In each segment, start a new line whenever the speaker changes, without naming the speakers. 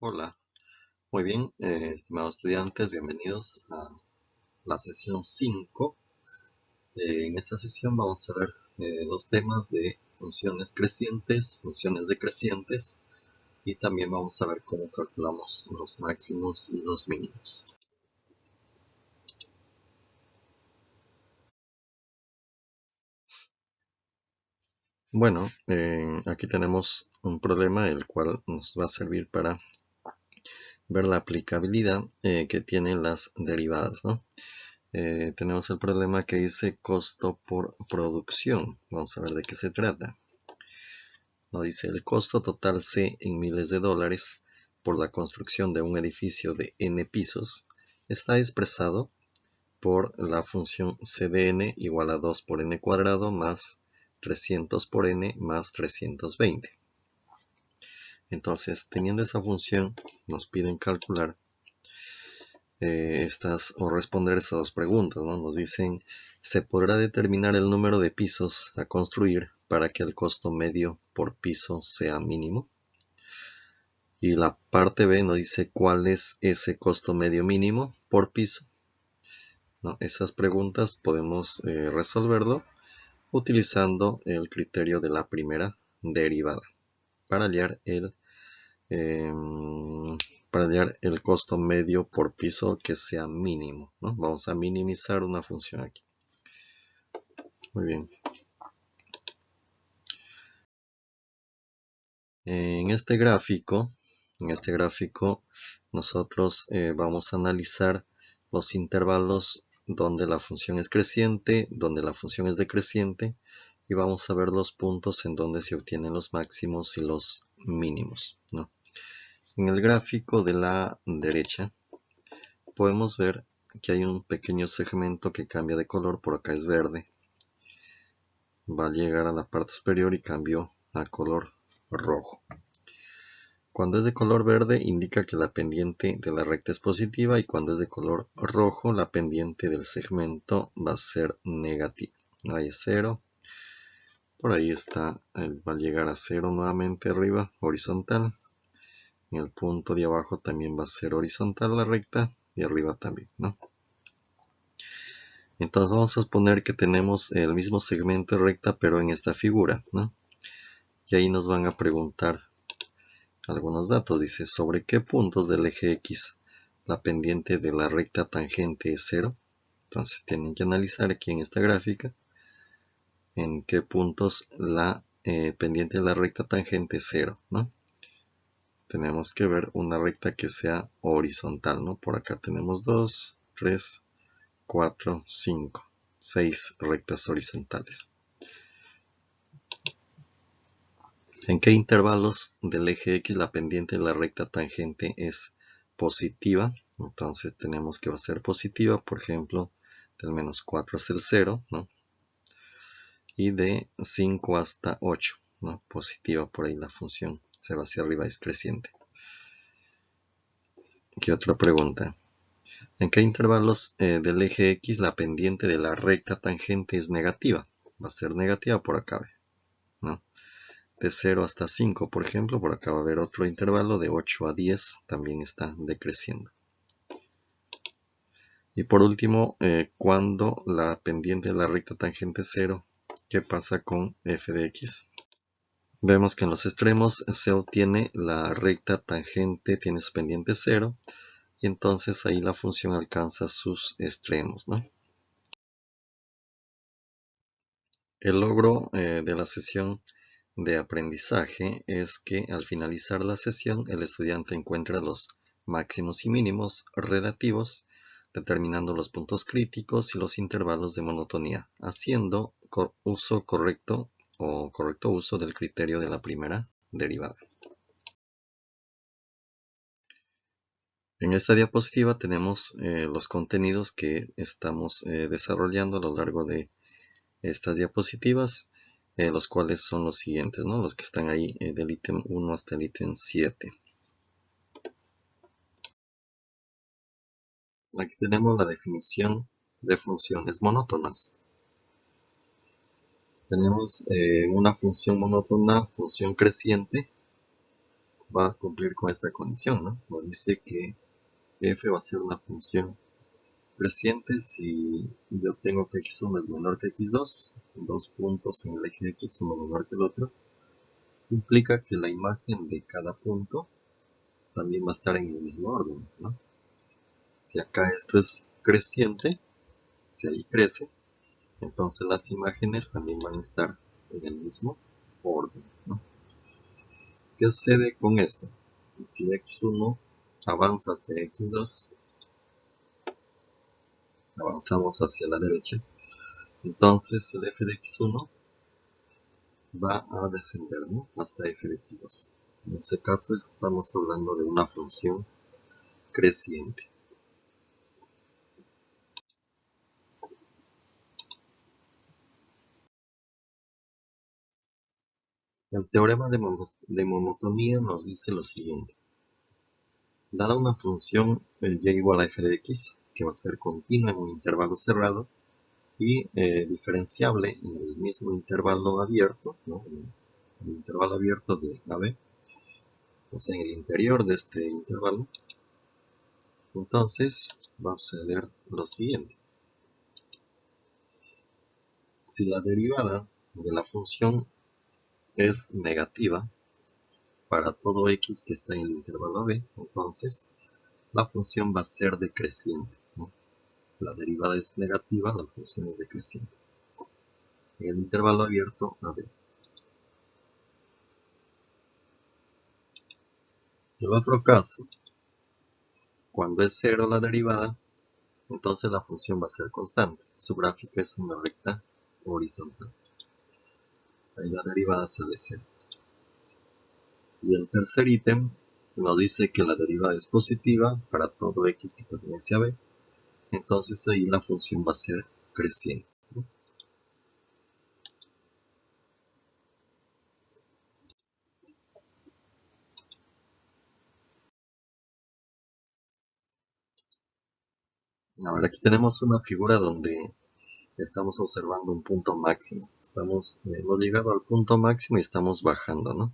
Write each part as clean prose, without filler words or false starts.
Hola, muy bien, estimados estudiantes, bienvenidos a la sesión 5. En esta sesión vamos a ver los temas de funciones crecientes, funciones decrecientes y también vamos a ver cómo calculamos los máximos y los mínimos. Bueno, aquí tenemos un problema el cual nos va a servir para ver la aplicabilidad que tienen las derivadas, ¿no? Tenemos el problema que dice costo por producción. Vamos a ver de qué se trata. Nos dice el costo total C en miles de dólares por la construcción de un edificio de n pisos está expresado por la función C de n igual a 2 por n cuadrado más 300 por n más 320. Entonces, teniendo esa función, nos piden calcular o responder estas dos preguntas, ¿no? Nos dicen, ¿se podrá determinar el número de pisos a construir para que el costo medio por piso sea mínimo? Y la parte B nos dice cuál es ese costo medio mínimo por piso, ¿no? Esas preguntas podemos resolverlo utilizando el criterio de la primera derivada para hallar eh, el costo medio por piso que sea mínimo, ¿no? Vamos a minimizar una función aquí. Muy bien. En este gráfico nosotros vamos a analizar los intervalos donde la función es creciente, donde la función es decreciente y vamos a ver los puntos en donde se obtienen los máximos y los mínimos, ¿no? En el gráfico de la derecha podemos ver que hay un pequeño segmento que cambia de color, por acá es verde, va a llegar a la parte superior y cambió a color rojo. Cuando es de color verde indica que la pendiente de la recta es positiva y cuando es de color rojo la pendiente del segmento va a ser negativa. Ahí es 0. Por ahí está, va a llegar a 0 nuevamente arriba, horizontal. En el punto de abajo también va a ser horizontal la recta y arriba también, ¿no? Entonces vamos a suponer que tenemos el mismo segmento de recta pero en esta figura, ¿no? Y ahí nos van a preguntar algunos datos. Dice, ¿sobre qué puntos del eje X la pendiente de la recta tangente es 0? Entonces tienen que analizar aquí en esta gráfica en qué puntos la pendiente de la recta tangente es 0, ¿no? Tenemos que ver una recta que sea horizontal, ¿no? Por acá tenemos 2, 3, 4, 5, 6 rectas horizontales. ¿En qué intervalos del eje X la pendiente de la recta tangente es positiva? Entonces tenemos que va a ser positiva, por ejemplo, del menos 4 hasta el 0, ¿no? Y de 5 hasta 8, ¿no? Positiva, por ahí la función se va hacia arriba, es creciente. ¿Qué otra pregunta? ¿En qué intervalos del eje X la pendiente de la recta tangente es negativa? Va a ser negativa por acá, ¿no? De 0 hasta 5, por ejemplo, por acá va a haber otro intervalo de 8 a 10, también está decreciendo. Y por último, cuando la pendiente de la recta tangente es 0, ¿qué pasa con f de x? Vemos que en los extremos se obtiene la recta tangente, tiene su pendiente 0, y entonces ahí la función alcanza sus extremos, ¿no? El logro de la sesión de aprendizaje es que al finalizar la sesión el estudiante encuentra los máximos y mínimos relativos, determinando los puntos críticos y los intervalos de monotonía, haciendo uso correcto uso del criterio de la primera derivada. En esta diapositiva tenemos los contenidos que estamos desarrollando a lo largo de estas diapositivas, los cuales son los siguientes, ¿no? Los que están ahí del ítem 1 hasta el ítem 7. Aquí tenemos la definición de funciones monótonas. Tenemos una función monótona, función creciente, va a cumplir con esta condición, ¿no? Nos dice que f va a ser una función creciente si yo tengo que x1 es menor que x2, dos puntos en el eje de x, uno menor que el otro, implica que la imagen de cada punto también va a estar en el mismo orden, ¿no? Si acá esto es creciente, si ahí crece, entonces las imágenes también van a estar en el mismo orden, ¿no? ¿Qué sucede con esto? Si x1 avanza hacia x2, avanzamos hacia la derecha, entonces el f de x1 va a descender, ¿no? Hasta f de x2. En ese caso estamos hablando de una función creciente. El teorema de monotonía nos dice lo siguiente. Dada una función y igual a f de x, que va a ser continua en un intervalo cerrado y diferenciable en el mismo intervalo abierto, ¿no? En el intervalo abierto de AB, o sea, en el interior de este intervalo, entonces va a suceder lo siguiente. Si la derivada de la función es negativa para todo x que está en el intervalo AB, entonces la función va a ser decreciente, ¿no? Si la derivada es negativa, la función es decreciente en el intervalo abierto AB. En el otro caso, cuando es 0 la derivada, entonces la función va a ser constante. Su gráfica es una recta horizontal. Ahí la derivada sale 0. Y el tercer ítem nos dice que la derivada es positiva para todo x que pertenece a b. Entonces ahí la función va a ser creciente, ¿no? Ahora aquí tenemos una figura donde estamos observando un punto máximo. Hemos llegado al punto máximo y estamos bajando, ¿no?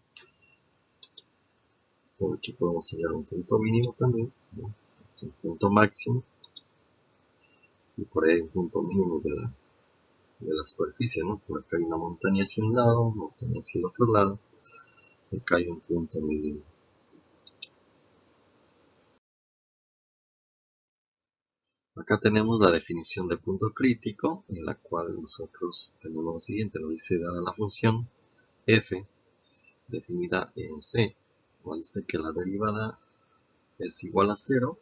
Por aquí podemos hallar un punto mínimo también, ¿no? Es un punto máximo. Y por ahí hay un punto mínimo de la superficie, ¿no? Por acá hay una montaña hacia un lado, montaña hacia el otro lado. Y acá hay un punto mínimo. Acá tenemos la definición de punto crítico, en la cual nosotros tenemos lo siguiente. Nos dice, dada la función f definida en c, nos dice que la derivada es igual a 0,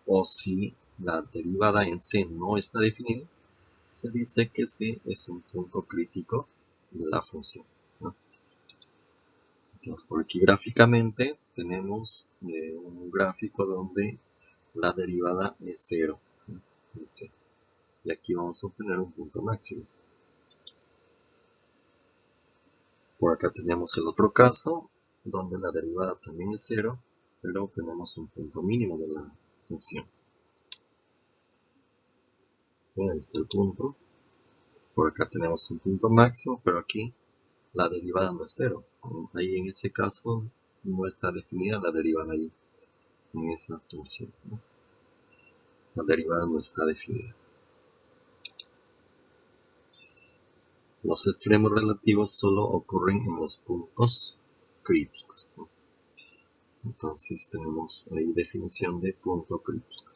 o si la derivada en c no está definida, se dice que c es un punto crítico de la función, ¿no? Entonces, por aquí gráficamente tenemos un gráfico donde la derivada es 0, ¿no? En c. Y aquí vamos a obtener un punto máximo. Por acá tenemos el otro caso, donde la derivada también es 0, pero tenemos un punto mínimo de la función. ¿Sí? Ahí está el punto. Por acá tenemos un punto máximo, pero aquí la derivada no es 0. Ahí en ese caso no está definida la derivada ahí, en esa función, ¿no? La derivada no está definida. Los extremos relativos solo ocurren en los puntos críticos, ¿no? Entonces tenemos ahí definición de punto crítico.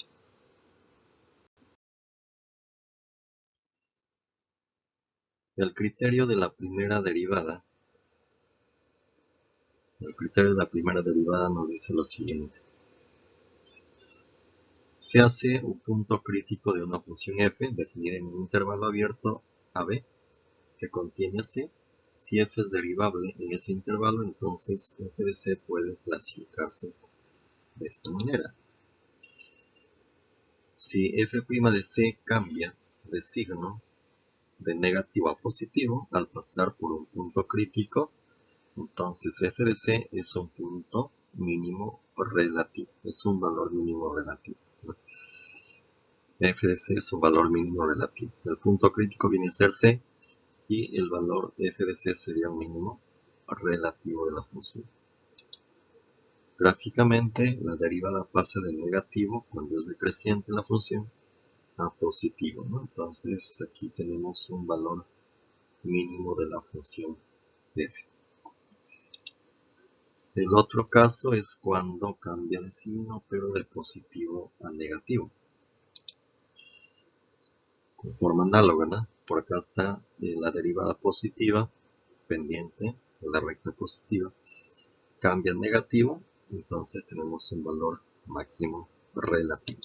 El criterio de la primera derivada. El criterio de la primera derivada nos dice lo siguiente. Se hace un punto crítico de una función f definida en un intervalo abierto AB que contiene c. Si f es derivable en ese intervalo, entonces f de c puede clasificarse de esta manera. Si f' de c cambia de signo de negativo a positivo al pasar por un punto crítico, entonces f de c es un punto mínimo relativo, es un valor mínimo relativo, ¿no? F de c es un valor mínimo relativo. El punto crítico viene a ser c y el valor f de c sería un mínimo relativo de la función. Gráficamente, la derivada pasa del negativo cuando es decreciente la función a positivo, ¿no? Entonces aquí tenemos un valor mínimo de la función f. El otro caso es cuando cambia de signo, pero de positivo a negativo. Con forma análoga, ¿no? Por acá está la derivada positiva, pendiente de la recta positiva, cambia a negativo, entonces tenemos un valor máximo relativo.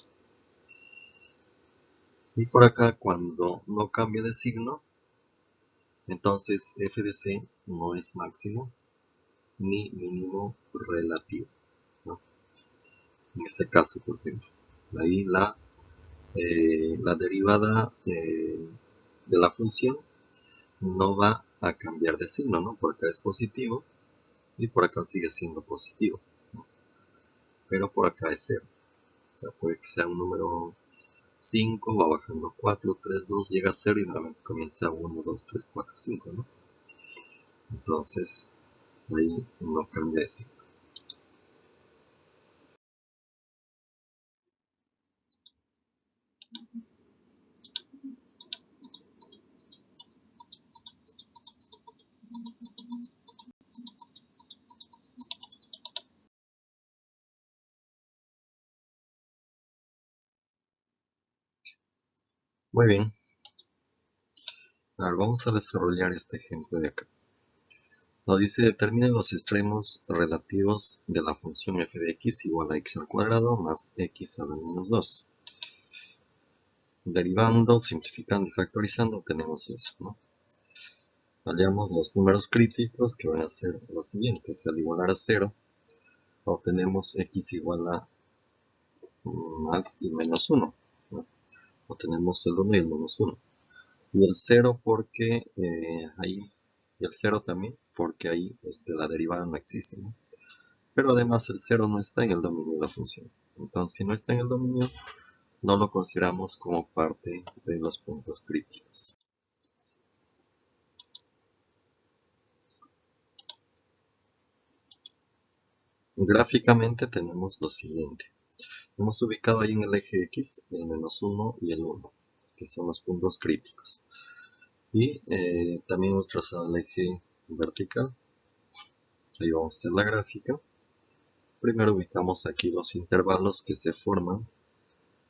Y por acá, cuando no cambia de signo, entonces f de c no es máximo ni mínimo relativo, ¿no? En este caso, por ejemplo, ahí la derivada de la función no va a cambiar de signo, ¿no? Por acá es positivo y por acá sigue siendo positivo, ¿no? Pero por acá es 0. O sea, puede que sea un número 5, va bajando 4, 3, 2, llega a 0 y nuevamente comienza 1, 2, 3, 4, 5, ¿no? Entonces, ahí no cambia de signo. Muy bien. Ahora vamos a desarrollar este ejemplo de acá. Nos dice, determinen los extremos relativos de la función f de x igual a x al cuadrado más x a la menos 2. Derivando, simplificando y factorizando tenemos eso, ¿no? Hallamos los números críticos que van a ser los siguientes. Al igualar a 0, obtenemos x igual a más y menos 1, ¿no? Obtenemos el 1 y el menos 1. Y el 0 porque ahí, y el 0 también porque ahí la derivada no existe, ¿no? Pero además el 0 no está en el dominio de la función. Entonces, si no está en el dominio, no lo consideramos como parte de los puntos críticos. Gráficamente tenemos lo siguiente. Hemos ubicado ahí en el eje X el menos 1 y el 1, que son los puntos críticos. Y también hemos trazado el eje vertical. Ahí vamos a hacer la gráfica. Primero ubicamos aquí los intervalos que se forman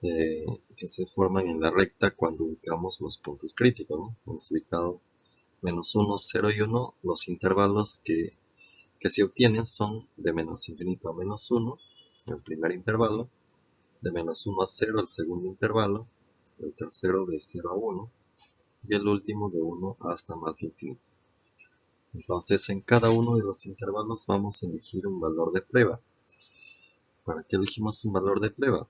en la recta cuando ubicamos los puntos críticos, ¿no? Hemos ubicado menos 1, 0 y 1. Los intervalos que se obtienen son de menos infinito a menos 1, el primer intervalo, de menos 1 a 0, el segundo intervalo, el tercero de 0 a 1 y el último de 1 hasta más infinito. Entonces, en cada uno de los intervalos vamos a elegir un valor de prueba. ¿Para qué elegimos un valor de prueba?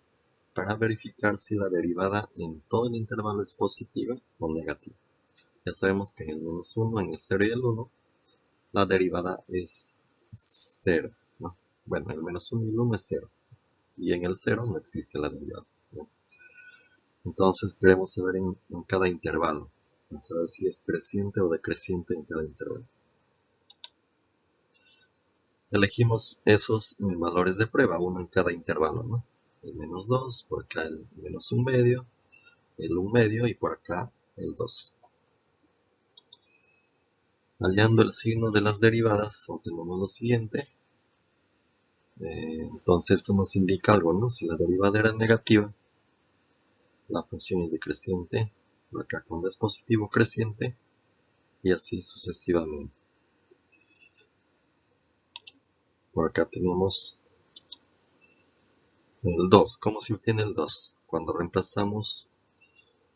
Para verificar si la derivada en todo el intervalo es positiva o negativa. Ya sabemos que en el menos 1, en el 0 y el 1, la derivada es 0, ¿no? Bueno, el menos 1 y el 1 es 0. Y en el 0 no existe la derivada, ¿no? Entonces queremos saber en cada intervalo. Vamos a ver si es creciente o decreciente en cada intervalo. Elegimos esos valores de prueba, uno en cada intervalo, ¿no? El menos 2, por acá el menos 1 medio, el 1 medio y por acá el 2. Hallando el signo de las derivadas, obtenemos lo siguiente. Entonces esto nos indica algo, ¿no? Si la derivada era negativa, la función es decreciente, por acá cuando es positivo, creciente, y así sucesivamente. Por acá tenemos el 2. ¿Cómo se obtiene el 2? Cuando reemplazamos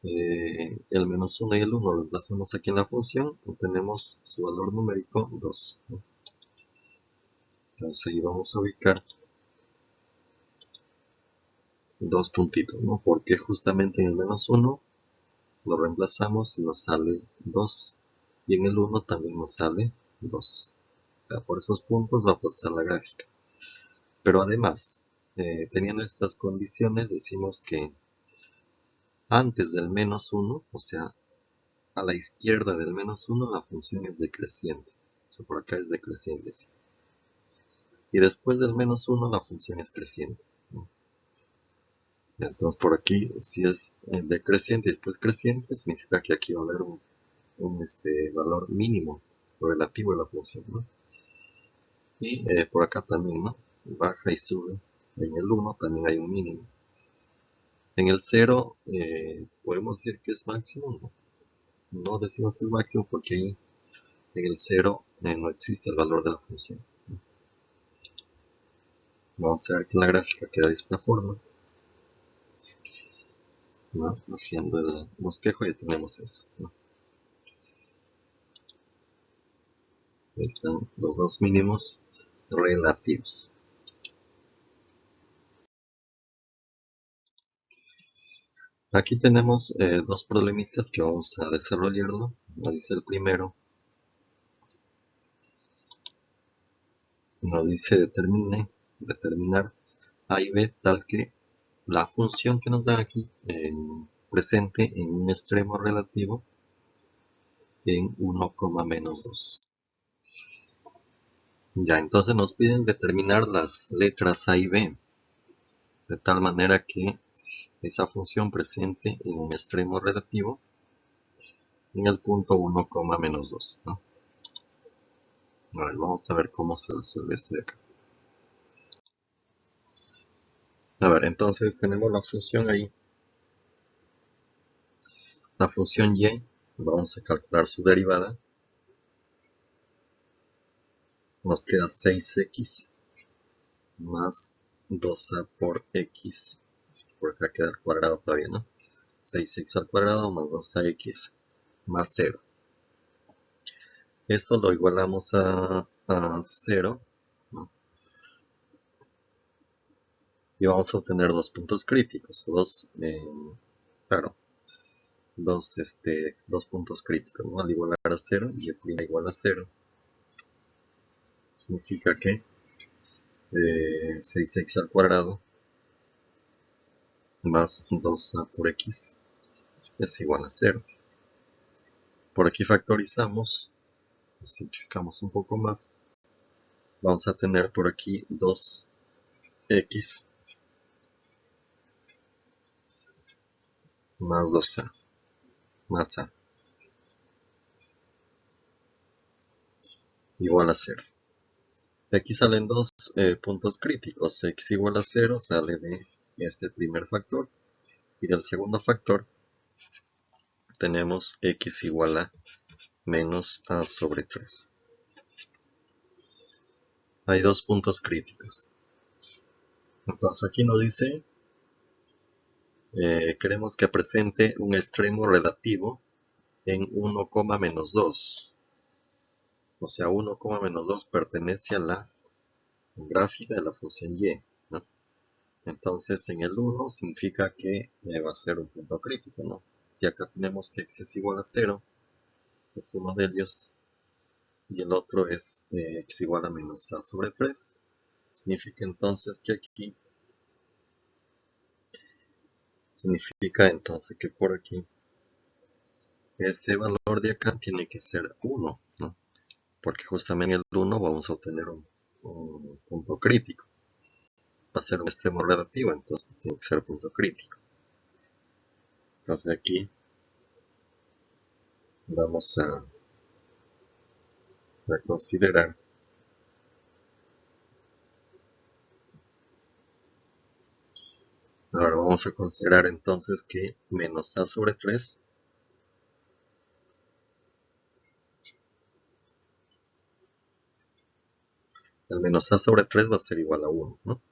el menos 1 y el 1, lo reemplazamos aquí en la función, obtenemos su valor numérico 2, ¿no? Entonces ahí vamos a ubicar dos puntitos, ¿no? Porque justamente en el menos 1 lo reemplazamos y nos sale 2. Y en el 1 también nos sale 2. O sea, por esos puntos va a pasar la gráfica. Pero además, teniendo estas condiciones, decimos que antes del menos 1, o sea, a la izquierda del menos 1, la función es decreciente. O sea, por acá es decreciente, ¿sí? y después del menos 1 la función es creciente. Entonces por aquí, si es decreciente y después creciente, significa que aquí va a haber un valor mínimo relativo a la función, ¿no? Y por acá también, ¿no? Baja y sube. En el 1 también hay un mínimo. En el 0 podemos decir que es máximo, ¿no? No decimos que es máximo porque ahí en el 0 no existe el valor de la función. Vamos a ver que la gráfica queda de esta forma, ¿no? Haciendo el bosquejo ya tenemos eso, ¿no? Ahí están los dos mínimos relativos. Aquí tenemos dos problemitas que vamos a desarrollarlo. Nos dice el primero, nos dice determinar A y B tal que la función que nos da aquí presente en un extremo relativo en 1, menos 2. Ya, entonces nos piden determinar las letras A y B, de tal manera que esa función presente en un extremo relativo en el punto 1, menos 2, ¿no? A ver, vamos a ver cómo se resuelve esto de acá. A ver, entonces tenemos la función ahí. La función y, vamos a calcular su derivada. Nos queda 6x más 2a por x. Por acá queda al cuadrado todavía, ¿no? 6x al cuadrado más 2ax más 0. Esto lo igualamos a 0, ¿no? Y vamos a obtener dos puntos críticos. Claro, dos puntos críticos, ¿no? Al igualar a 0 y y' igual a 0. Significa que 6x al cuadrado más 2a por x es igual a 0. Por aquí factorizamos, simplificamos un poco más. Vamos a tener por aquí 2x más 2a más a igual a 0. De aquí salen dos puntos críticos. X igual a 0 sale de este primer factor. Y del segundo factor tenemos x igual a menos a sobre 3. Hay dos puntos críticos. Entonces aquí nos dice, queremos que presente un extremo relativo en 1, menos 2. O sea, 1, menos 2 pertenece a la gráfica de la función y, ¿no? Entonces en el 1 significa que va a ser un punto crítico, ¿no? Si acá tenemos que x es igual a 0, es uno de ellos, y el otro es x igual a menos a sobre 3, significa entonces que aquí, por aquí, este valor de acá tiene que ser 1, ¿no? Porque justamente en el 1 vamos a obtener un punto crítico. Va a ser un extremo relativo, entonces tiene que ser punto crítico. Entonces aquí vamos a considerar ahora vamos a considerar entonces que menos a sobre 3 el menos a sobre 3 va a ser igual a 1, ¿no?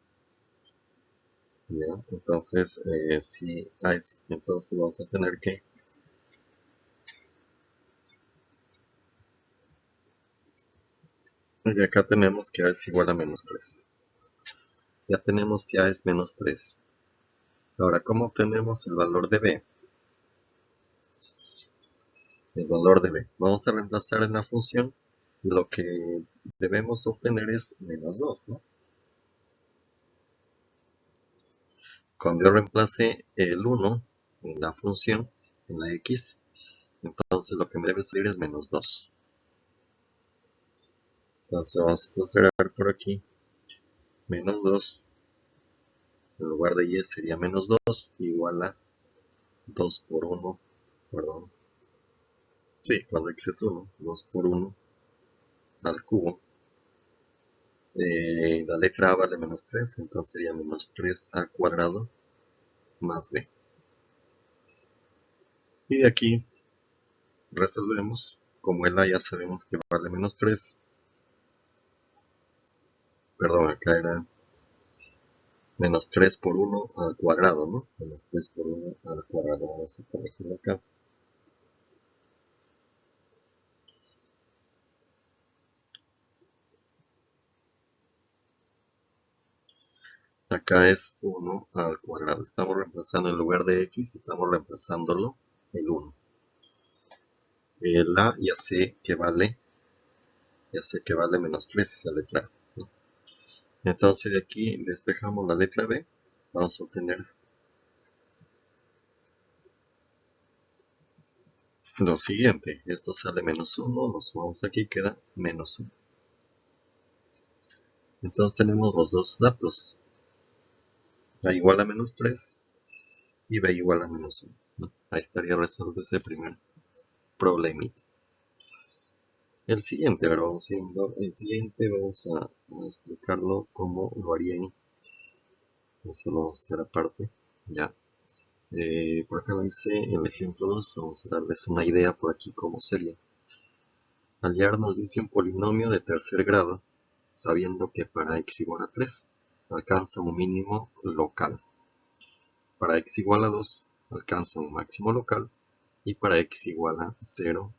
¿Ya? Entonces, si a es, entonces vamos a tener que y acá tenemos que a es igual a menos 3. Ya tenemos que a es menos 3. Ahora, ¿cómo obtenemos el valor de b? El valor de b. Vamos a reemplazar en la función y lo que debemos obtener es menos 2, ¿no? Cuando yo reemplace el 1 en la función, en la x, entonces lo que me debe salir es menos 2. Entonces vamos a considerar por aquí menos 2, en lugar de y sería menos 2, igual a 2 por 1, perdón, sí, cuando x es 1, 2 por 1 al cubo. La letra a vale menos 3, entonces sería menos 3a cuadrado más b. Y de aquí resolvemos, como el a ya sabemos que vale menos 3, perdón, acá era menos 3 por 1 al cuadrado, ¿no? Menos 3 por 1 al cuadrado, vamos a corregirlo acá. Acá es 1 al cuadrado. Estamos reemplazando en lugar de x, estamos reemplazándolo el 1. El a ya sé que vale menos 3 esa letra A, ¿no? Entonces de aquí despejamos la letra b. Vamos a obtener lo siguiente. Esto sale menos 1, lo sumamos aquí, queda menos 1. Entonces tenemos los dos datos. A igual a menos 3 y b igual a menos 1, ¿no? Ahí estaría resuelto ese primer problemita. El siguiente, ahora vamos viendo el siguiente, vamos a explicarlo como lo harían. Eso lo vamos a hacer aparte, ya. Por acá lo hice el ejemplo 2, vamos a darles una idea por aquí cómo sería. Aliar nos dice un polinomio de tercer grado, sabiendo que para x igual a 3 alcanza un mínimo local. Para x igual a 2 alcanza un máximo local. Y para x igual a 0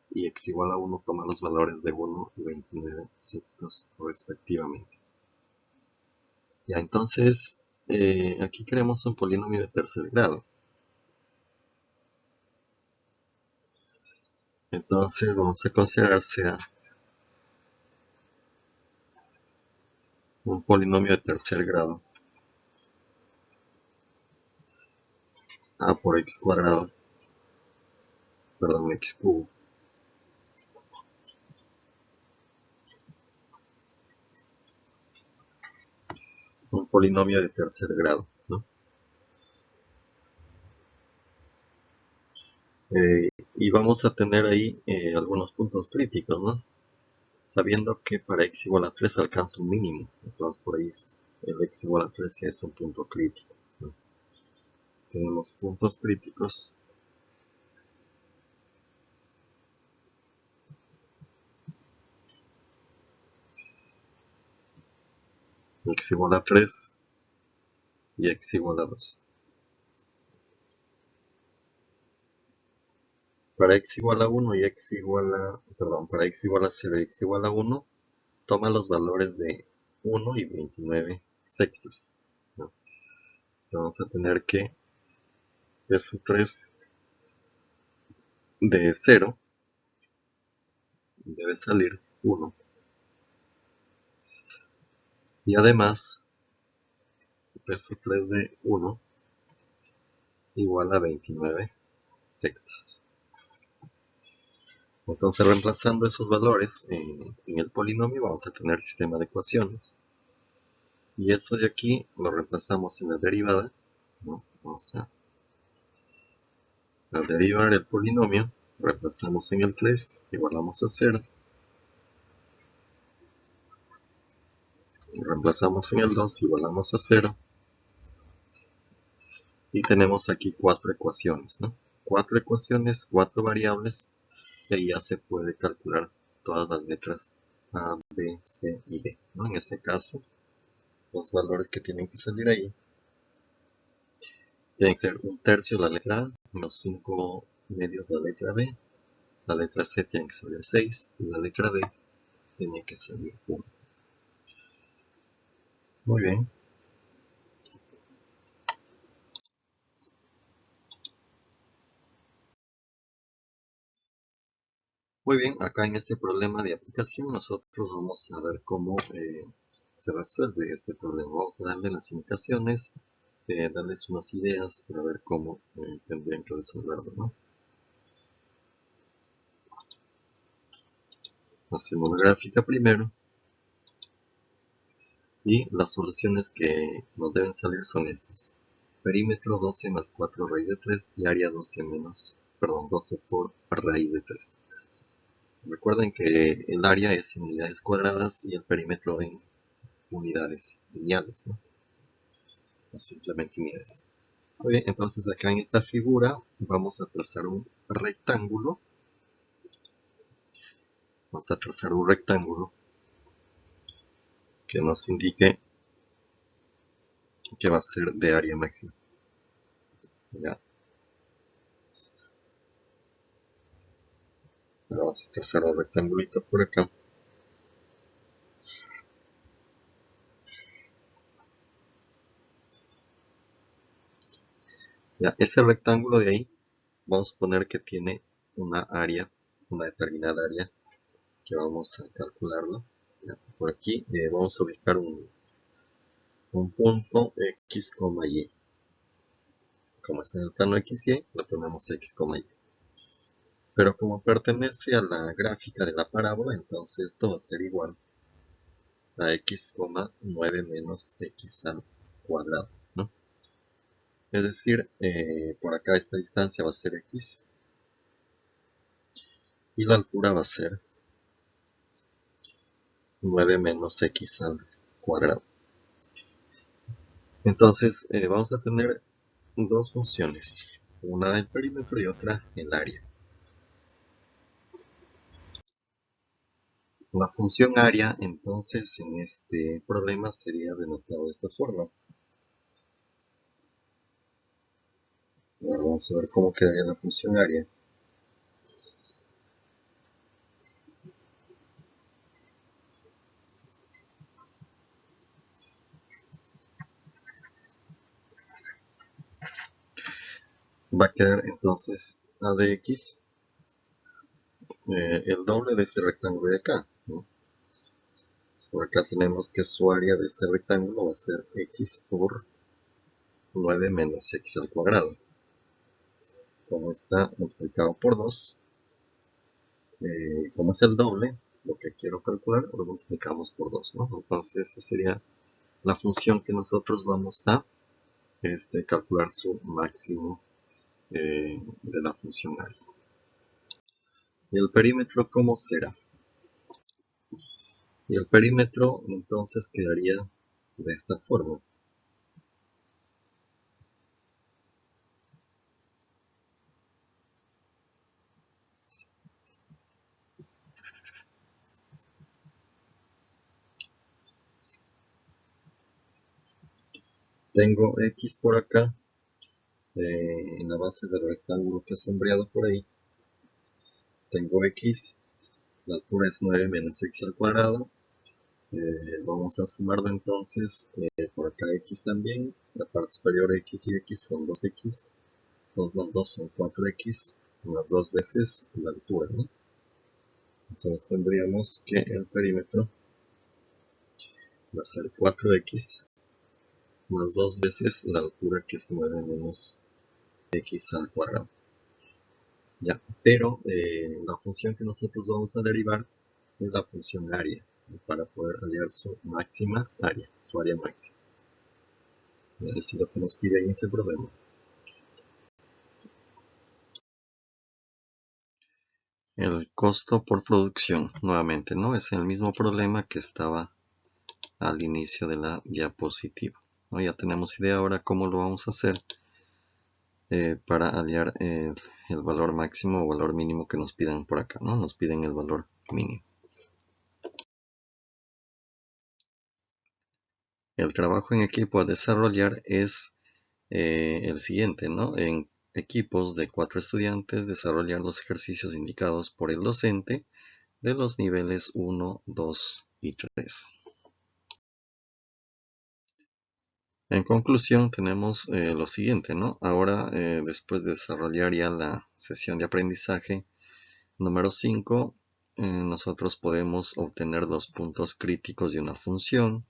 y x igual a 1 toma los valores de 1 y 29 sextos respectivamente. Ya, entonces aquí queremos un polinomio de tercer grado. Entonces vamos a considerar sea un polinomio de tercer grado a por x cuadrado, perdón, x cubo, un polinomio de tercer grado, ¿no? Y vamos a tener ahí algunos puntos críticos, ¿no? Sabiendo que para x igual a 3 alcanza un mínimo, entonces por ahí el x igual a 3 ya es un punto crítico, ¿no? Tenemos puntos críticos. X igual a 3 y x igual a 2. Para x igual a 1 y x igual a, perdón, para x igual a 0 y x igual a 1, toma los valores de 1 y 29 sextos, ¿no? Entonces vamos a tener que de su 3 de 0 debe salir 1. Y además, de su 3 de 1 igual a 29 sextos. Entonces, reemplazando esos valores en el polinomio, vamos a tener sistema de ecuaciones. Y esto de aquí lo reemplazamos en la derivada, ¿no? Vamos a derivar el polinomio, reemplazamos en el 3, igualamos a 0. Reemplazamos en el 2, igualamos a 0. Y tenemos aquí 4 ecuaciones, ¿no? 4 ecuaciones, 4 variables, y ahí ya se puede calcular todas las letras A, B, C y D, ¿no? En este caso, los valores que tienen que salir ahí tienen que ser 1/3 la letra A, menos 5 medios la letra B, la letra C tiene que salir 6 y la letra D tiene que salir 1. Muy bien. Muy bien, acá en este problema de aplicación nosotros vamos a ver cómo se resuelve este problema. Vamos a darle las indicaciones, darles unas ideas para ver cómo tendrían que resolverlo, ¿no? Hacemos la gráfica primero Y las soluciones que nos deben salir son estas. Perímetro 12 más 4 raíz de 3 y área 12 por raíz de 3. Recuerden que el área es en unidades cuadradas y el perímetro en unidades lineales, ¿no? O simplemente unidades. Muy bien, entonces acá en esta figura vamos a trazar un rectángulo. Vamos a trazar un rectángulo que nos indique que va a ser de área máxima. Ya. Ahora vamos a trazar un rectangulito por acá. Ya, ese rectángulo de ahí, vamos a poner que tiene una área, una determinada área, que vamos a calcularlo. Ya, por aquí vamos a ubicar un punto x, y. Como está en el plano x y, le ponemos x, y. Pero como pertenece a la gráfica de la parábola, entonces esto va a ser igual a x, 9 menos x al cuadrado, ¿no? Es decir, por acá esta distancia va a ser x y la altura va a ser 9 menos x al cuadrado. Entonces vamos a tener dos funciones, una el perímetro y otra el área. La función área entonces en este problema sería denotado de esta forma. Ahora vamos a ver cómo quedaría la función área. Va a quedar entonces a de x el doble de este rectángulo de acá, ¿no? Por acá tenemos que su área de este rectángulo va a ser x por 9 menos x al cuadrado. Como está multiplicado por 2, como es el doble, lo que quiero calcular lo multiplicamos por 2, ¿no? Entonces esa sería la función que nosotros vamos a calcular su máximo de la función área. ¿Y el perímetro cómo será? Y el perímetro entonces quedaría de esta forma. Tengo x por acá, en la base del rectángulo que he sombreado por ahí. Tengo x, la altura es 9 menos x al cuadrado. Vamos a sumarlo entonces por acá x también. La parte superior x y x son 2x. 2 más 2 son 4x, más 2 veces la altura, ¿no? Entonces tendríamos que el perímetro va a ser 4x más 2 veces la altura, que es 9 menos x al cuadrado. Ya, pero la función que nosotros vamos a derivar es la función área, para poder hallar su máxima área, su área máxima. Es decir, lo que nos pide en ese problema. El costo por producción, nuevamente, ¿no? Es el mismo problema que estaba al inicio de la diapositiva, ¿no? Ya tenemos idea ahora cómo lo vamos a hacer para hallar el valor máximo o valor mínimo que nos pidan por acá, ¿no? Nos piden el valor mínimo. El trabajo en equipo a desarrollar es el siguiente, ¿no? En equipos de 4 estudiantes, desarrollar los ejercicios indicados por el docente de los niveles 1, 2 y 3. En conclusión, tenemos lo siguiente, ¿no? Ahora, después de desarrollar ya la sesión de aprendizaje número 5, nosotros podemos obtener los puntos críticos de una función,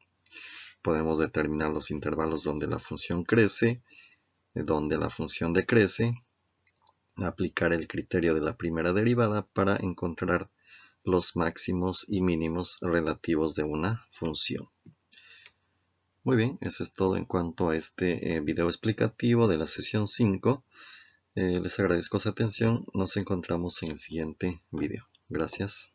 podemos determinar los intervalos donde la función crece, donde la función decrece, aplicar el criterio de la primera derivada para encontrar los máximos y mínimos relativos de una función. Muy bien, eso es todo en cuanto a este video explicativo de la sesión 5. Les agradezco su atención. Nos encontramos en el siguiente video. Gracias.